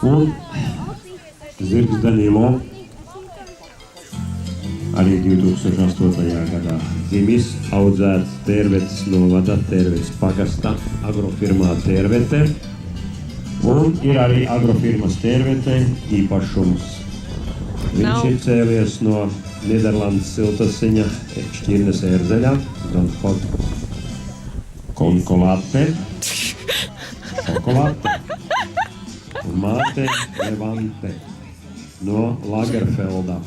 Un zirgs Danilo arī 2008. gadā dzimis, audzēts Tērvetes novada, Tērvetes pagasta agrofirmā Tērvete. Un ir arī agrofirmas Tērvete īpašums. Viņš ir cēlies no Nederlandes siltasiņa Šķirnes ērzeļā, Konkolāte, šokolāte, un māte Levante no Lagerfelda.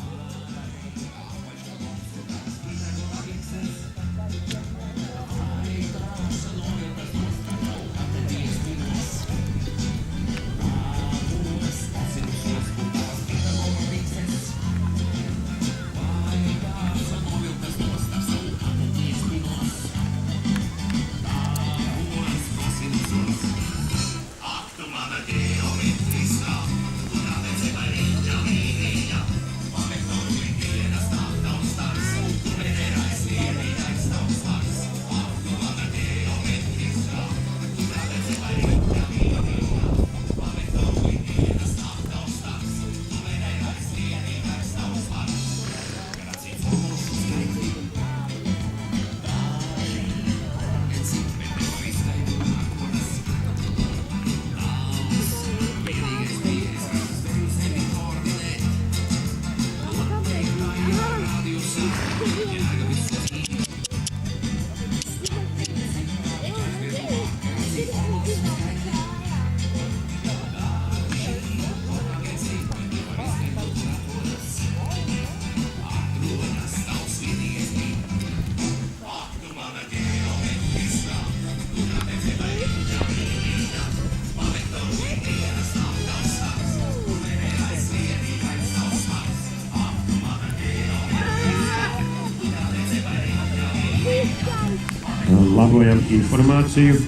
Labojam informāciju.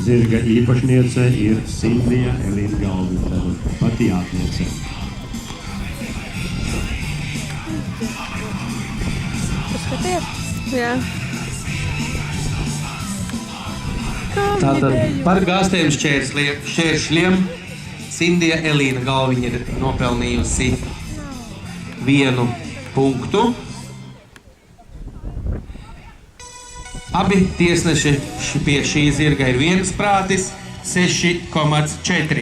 Zirga īpašniece ir Sindija Elīna Galviņa, patijātniece. Paskaties, jā. Tātad par gāztiem šķēršļiem Sindija Elīna Galviņa ir nopelnījusi 1 punktu. Abi tiesneši pie šī zirga ir viensprātis 6,4.